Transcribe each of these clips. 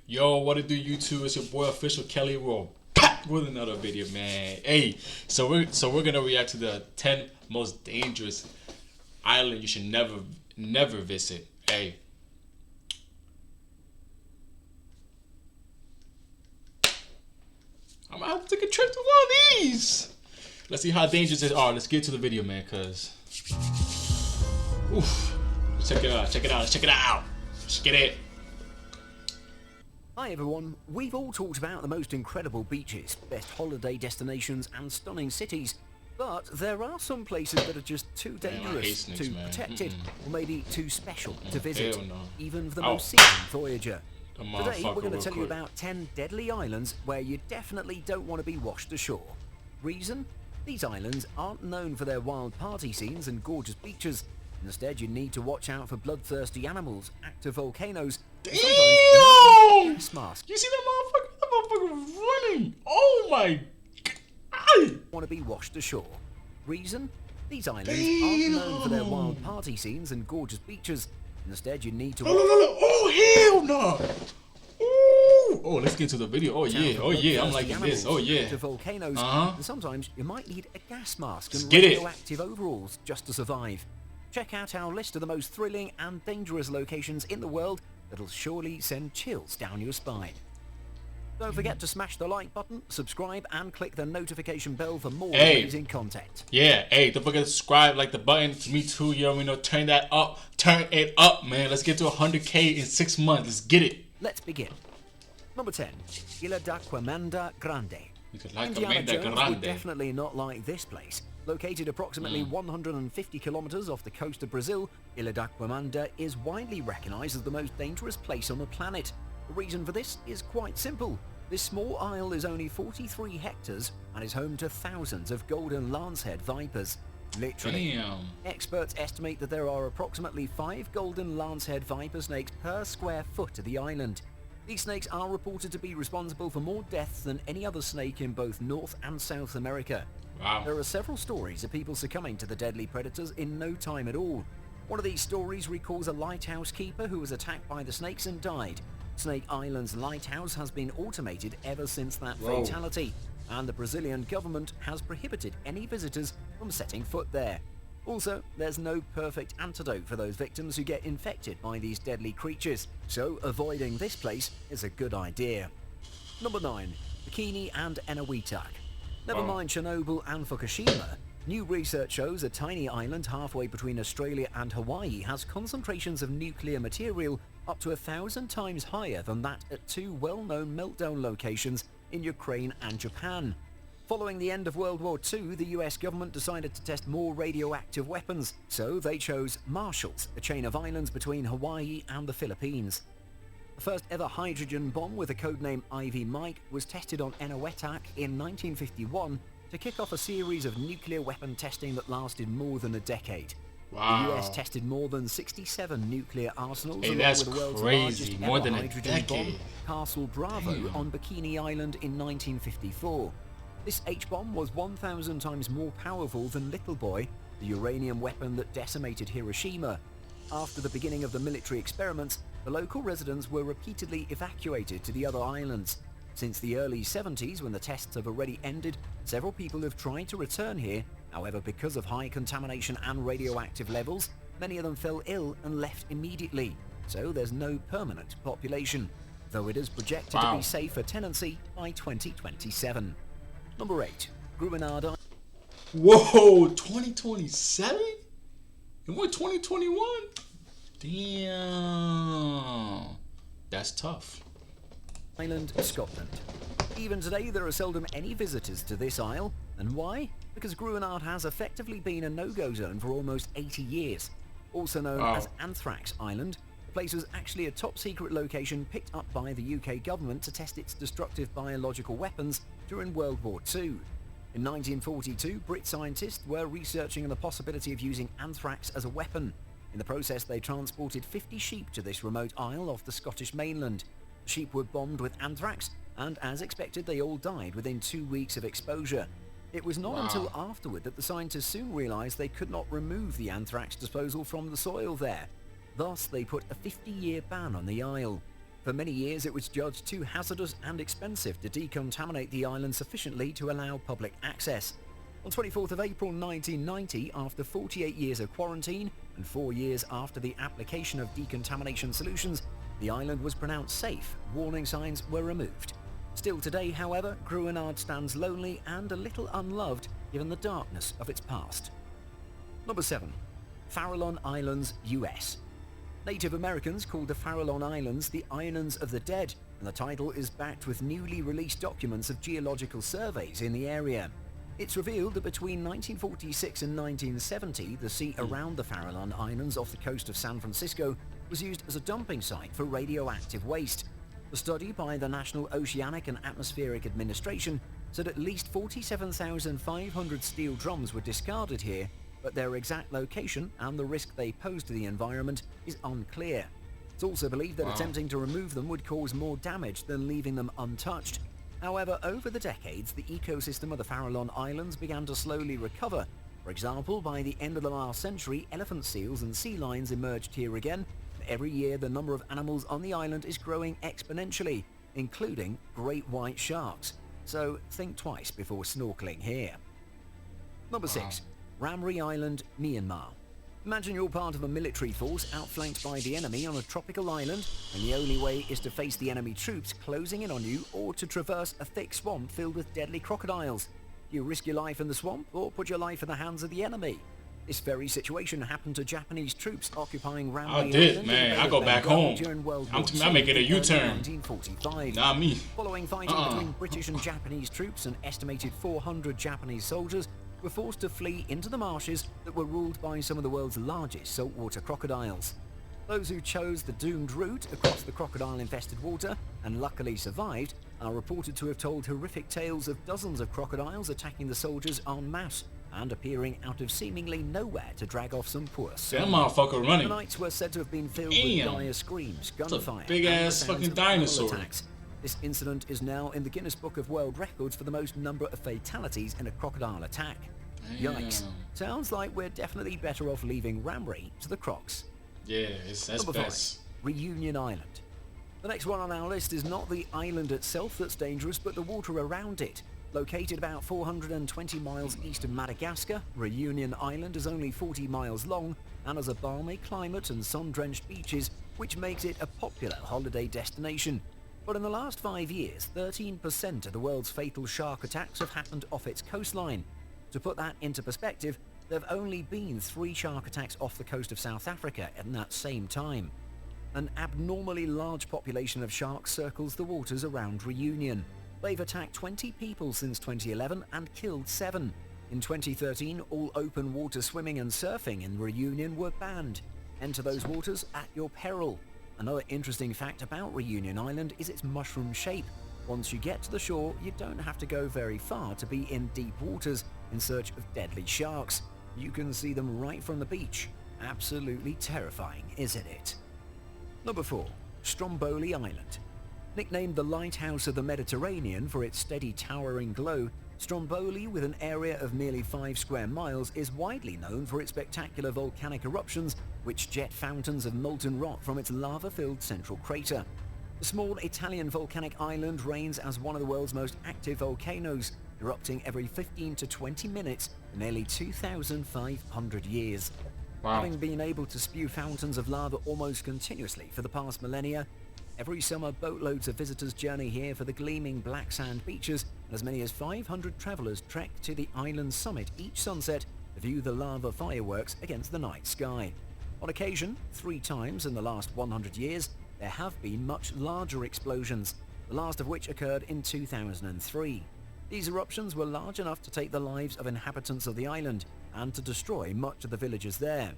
Yo, what it do, YouTube? It's your boy Official Kelly Roll back with another video, man. Hey, so we're gonna react to the 10 most dangerous island you should never visit. Hey, I'm gonna have to take a trip to one of these. Let's see how dangerous they are. Let's get to the video, man. Cause, oof, check it out. Let's check it out. Let's get it. Hi everyone, we've all talked about the most incredible beaches, best holiday destinations and stunning cities, but there are some places that are just too dangerous, snakes, too man. protected, or maybe too special to visit, Hell no. even for the Ow. most seasoned voyager. The Today motherfucker we're going real to tell you quick. about 10 deadly islands where you definitely don't want to be washed ashore. Reason? These islands aren't known for their wild party scenes and gorgeous beaches. Instead, you need to watch out for bloodthirsty animals, active volcanoes, and Damn! gas masks. You see that motherfucker? That motherfucker running! Oh my God! Want to be washed ashore. Reason? These islands aren't known for their wild party scenes and gorgeous beaches. Instead, you need to No, no, no, no. Oh hell no! Ooh. Oh, let's get to the video. Oh yeah, oh yeah, I'm liking this. Oh yeah. To volcanoes, Uh-huh. and sometimes you might need a gas mask and get it. radioactive overalls just to survive. Check out our list of the most thrilling and dangerous locations in the world that'll surely send chills down your spine. Don't forget to smash the like button, subscribe, and click the notification bell for more amazing content. Yeah, hey, don't forget to subscribe, like the button. Me too, yo, turn that up. Turn it up, man. Let's get to 100K in 6 months. Let's get it. Let's begin. Number 10. Isla d'Aquamanda Grande. Like Indiana Amanda Jones would Grande. definitely not like this place. Located approximately 150 kilometers off the coast of Brazil, Ilha d'Aquamanda is widely recognized as the most dangerous place on the planet. The reason for this is quite simple. This small isle is only 43 hectares and is home to thousands of golden lancehead vipers. Literally. Damn. Experts estimate that there are approximately 5 golden lancehead viper snakes per square foot of the island. These snakes are reported to be responsible for more deaths than any other snake in both North and South America. Wow. There are several stories of people succumbing to the deadly predators in no time at all. One of these stories recalls a lighthouse keeper who was attacked by the snakes and died. Snake Island's lighthouse has been automated ever since that fatality, and the Brazilian government has prohibited any visitors from setting foot there. Also, there's no perfect antidote for those victims who get infected by these deadly creatures, so avoiding this place is a good idea. Number 9. Bikini and Enewetak. Never mind Chernobyl and Fukushima, new research shows a tiny island halfway between Australia and Hawaii has concentrations of nuclear material up to 1,000 times higher than that at 2 well-known meltdown locations in Ukraine and Japan. Following the end of World War II, the US government decided to test more radioactive weapons, so they chose Marshalls, a chain of islands between Hawaii and the Philippines. The first ever hydrogen bomb with the codename Ivy Mike was tested on Enewetak in 1951 to kick off a series of nuclear weapon testing that lasted more than a decade. Wow. The US tested more than 67 nuclear arsenals Hey, along that's with the world's crazy. largest More ever than a hydrogen bomb, decade. Castle Bravo, Damn. on Bikini Island in 1954. This H-bomb was 1,000 times more powerful than Little Boy, the uranium weapon that decimated Hiroshima. After the beginning of the military experiments, the local residents were repeatedly evacuated to the other islands. Since the early 70s, when the tests have already ended, several people have tried to return here. However, because of high contamination and radioactive levels, many of them fell ill and left immediately. So there's no permanent population, though it is projected to Wow. be safe for tenancy by 2027. Number 8. Gruinard Island. Whoa, 2027? And we're 2021? Damn. That's tough. Island, Scotland. Even today, there are seldom any visitors to this isle. And why? Because Gruinard has effectively been a no-go zone for almost 80 years. Also known as Anthrax Island, the place was actually a top-secret location picked up by the UK government to test its destructive biological weapons during World War II. In 1942, Brit scientists were researching the possibility of using anthrax as a weapon. In the process, they transported 50 sheep to this remote isle off the Scottish mainland. The sheep were bombed with anthrax, and as expected, they all died within 2 weeks of exposure. It was not until afterward that the scientists soon realized they could not remove the anthrax disposal from the soil there. Thus, they put a 50-year ban on the isle. For many years, it was judged too hazardous and expensive to decontaminate the island sufficiently to allow public access. On 24th of April 1990, after 48 years of quarantine and 4 years after the application of decontamination solutions, the island was pronounced safe. Warning signs were removed. Still today, however, Gruinard stands lonely and a little unloved given the darkness of its past. Number 7. Farallon Islands, US. Native Americans called the Farallon Islands the Islands of the Dead, and the title is backed with newly released documents of geological surveys in the area. It's revealed that between 1946 and 1970, the sea around the Farallon Islands off the coast of San Francisco was used as a dumping site for radioactive waste. A study by the National Oceanic and Atmospheric Administration said at least 47,500 steel drums were discarded here, but their exact location and the risk they pose to the environment is unclear. It's also believed that attempting to remove them would cause more damage than leaving them untouched. However, over the decades, the ecosystem of the Farallon Islands began to slowly recover. For example, by the end of the last century, elephant seals and sea lions emerged here again. Every year, the number of animals on the island is growing exponentially, including great white sharks. So think twice before snorkeling here. Number 6. Ramree Island, Myanmar. Imagine you're part of a military force outflanked by the enemy on a tropical island, and the only way is to face the enemy troops closing in on you or to traverse a thick swamp filled with deadly crocodiles. Do you risk your life in the swamp or put your life in the hands of the enemy? This very situation happened to Japanese troops occupying Ramree Island. I did, man. I go back home. I'm making a U-turn. 1945. Not me. Following fighting between British and Japanese troops, an estimated 400 Japanese soldiers were forced to flee into the marshes that were ruled by some of the world's largest saltwater crocodiles. Those who chose the doomed route across the crocodile-infested water and luckily survived are reported to have told horrific tales of dozens of crocodiles attacking the soldiers en masse and appearing out of seemingly nowhere to drag off some poor souls. That motherfucker running. The nights were said to have been filled with dire screams, gunfire, big ass fucking dinosaur. Attacks. This incident is now in the Guinness Book of World Records for the most number of fatalities in a crocodile attack. Damn. Yikes. Sounds like we're definitely better off leaving Ramree to the crocs. Yeah, that's Number best. 5. Reunion Island. The next one on our list is not the island itself that's dangerous, but the water around it. Located about 420 miles east of Madagascar, Reunion Island is only 40 miles long and has a balmy climate and sun-drenched beaches, which makes it a popular holiday destination. But in the last 5 years, 13% of the world's fatal shark attacks have happened off its coastline. To put that into perspective, there have only been 3 shark attacks off the coast of South Africa in that same time. An abnormally large population of sharks circles the waters around Reunion. They've attacked 20 people since 2011 and killed 7. In 2013, all open water swimming and surfing in Reunion were banned. Enter those waters at your peril. Another interesting fact about Reunion Island is its mushroom shape. Once you get to the shore, you don't have to go very star to be in deep waters in search of deadly sharks. You can see them right from the beach. Absolutely terrifying, isn't it? Number 4. Stromboli Island. Nicknamed the Lighthouse of the Mediterranean for its steady towering glow, Stromboli, with an area of nearly 5 square miles, is widely known for its spectacular volcanic eruptions, which jet fountains of molten rock from its lava-filled central crater. The small Italian volcanic island reigns as one of the world's most active volcanoes, erupting every 15 to 20 minutes for nearly 2,500 years. Wow. Having been able to spew fountains of lava almost continuously for the past millennia, every summer boatloads of visitors journey here for the gleaming black sand beaches, and as many as 500 travelers trek to the island's summit each sunset to view the lava fireworks against the night sky. On occasion, 3 times in the last 100 years, there have been much larger explosions, the last of which occurred in 2003. These eruptions were large enough to take the lives of inhabitants of the island and to destroy much of the villages there.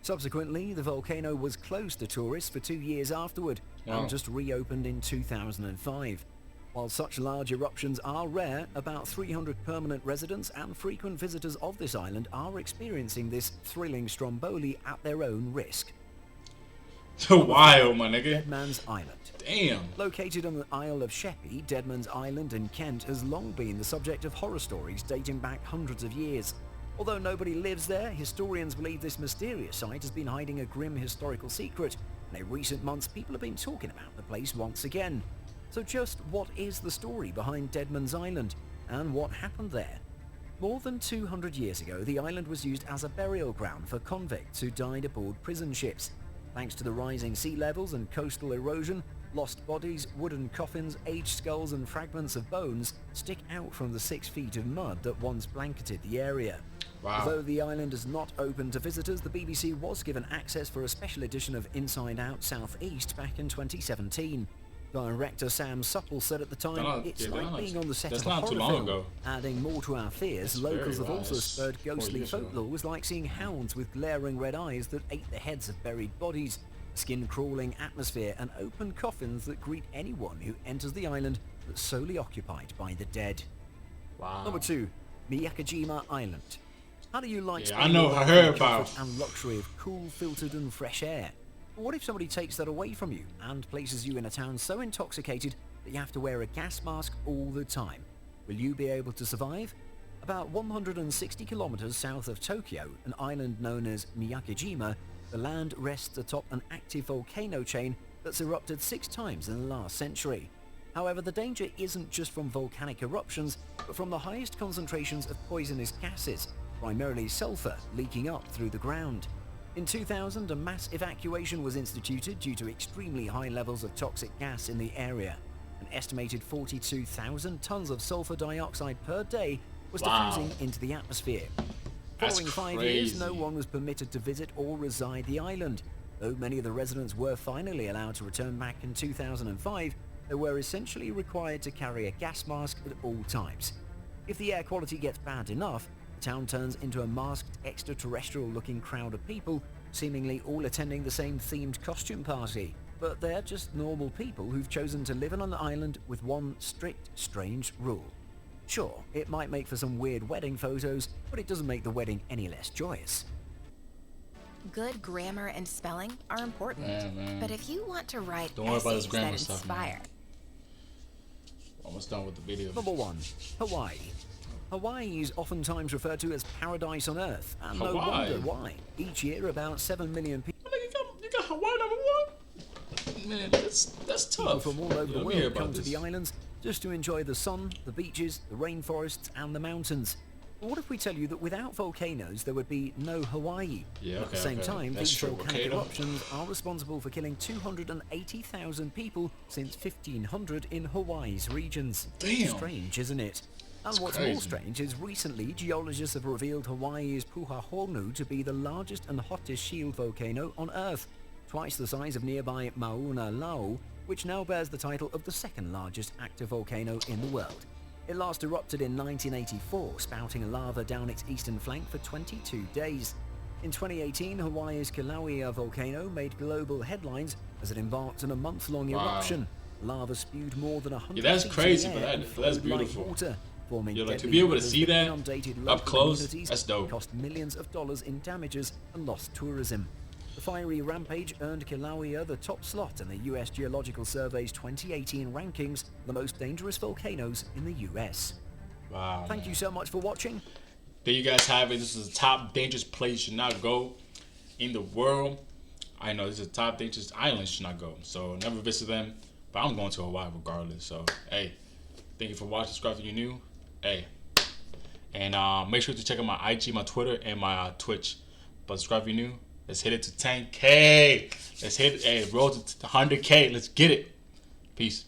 Subsequently, the volcano was closed to tourists for 2 years afterward and just reopened in 2005. While such large eruptions are rare, about 300 permanent residents and frequent visitors of this island are experiencing this thrilling Stromboli at their own risk. Wild, my nigga. Deadman's Island. Damn. Located on the Isle of Sheppey, Deadman's Island in Kent has long been the subject of horror stories dating back hundreds of years. Although nobody lives there, historians believe this mysterious site has been hiding a grim historical secret, and in recent months people have been talking about the place once again. So just what is the story behind Deadman's Island, and what happened there? More than 200 years ago, the island was used as a burial ground for convicts who died aboard prison ships. Thanks to the rising sea levels and coastal erosion, lost bodies, wooden coffins, aged skulls and fragments of bones stick out from the 6 feet of mud that once blanketed the area. Wow. Although the island is not open to visitors, the BBC was given access for a special edition of Inside Out Southeast back in 2017. Director Sam Supple said at the time, "It's like being on the set of a horror film." Adding more to our fears, locals have also spurred ghostly folklore was like seeing hounds with glaring red eyes that ate the heads of buried bodies, a skin-crawling atmosphere and open coffins that greet anyone who enters the island that's solely occupied by the dead. Wow. Number 2, Miyakojima Island. How do you like I heard about and luxury of cool, filtered and fresh air? But what if somebody takes that away from you and places you in a town so intoxicated that you have to wear a gas mask all the time? Will you be able to survive? About 160 kilometers south of Tokyo, an island known as Miyakojima, the land rests atop an active volcano chain that's erupted 6 times in the last century. However, the danger isn't just from volcanic eruptions, but from the highest concentrations of poisonous gases, primarily sulfur, leaking up through the ground. In 2000, a mass evacuation was instituted due to extremely high levels of toxic gas in the area. An estimated 42,000 tons of sulfur dioxide per day was diffusing into the atmosphere. Following 5 years, no one was permitted to visit or reside the island. Though many of the residents were finally allowed to return back in 2005, they were essentially required to carry a gas mask at all times. If the air quality gets bad enough, the town turns into a masked, extraterrestrial-looking crowd of people, seemingly all attending the same themed costume party. But they're just normal people who've chosen to live on an island with one strict, strange rule. Sure, it might make for some weird wedding photos, but it doesn't make the wedding any less joyous. Good grammar and spelling are important, but if you want to write Don't worry about this essays grammar that stuff, inspire... Almost done with the video. Number 1. Hawaii. Hawaii is oftentimes referred to as paradise on Earth, and no wonder why. Each year, about 7 million people You got Hawaii number 1? Man, that's tough. From all over the world come to the islands just to enjoy the sun, the beaches, the rainforests, and the mountains. But what if we tell you that without volcanoes, there would be no Hawaii? At the same time, these volcanic eruptions are responsible for killing 280,000 people since 1500 in Hawaii's regions. Damn. Strange, isn't it? And what's more strange is recently geologists have revealed Hawaii's Puhahonu to be the largest and hottest shield volcano on Earth, twice the size of nearby Mauna Loa, which now bears the title of the second largest active volcano in the world. It last erupted in 1984, spouting lava down its eastern flank for 22 days. In 2018, Hawaii's Kilauea volcano made global headlines as it embarked on a month-long eruption. Lava spewed more than 100 that's feet crazy, in the air but that's beautiful. Like water, forming to be able to see that up close, that's that's dope. Cost millions of dollars in damages and lost tourism. The fiery rampage earned Kilauea the top slot in the US Geological Survey's 2018 rankings, the most dangerous volcanoes in the US. Wow. Thank you so much for watching. There you guys have it. This is the top dangerous place you should not go in the world. I know this is the top dangerous island you should not go. So never visit them. But I'm going to Hawaii regardless. So hey, thank you for watching. Subscribe if you're new. Hey. And make sure to check out my IG, my Twitter, and my Twitch. But subscribe if you're new. Let's hit it to 10K. Let's hit it. Hey, roll to 100K. Let's get it. Peace.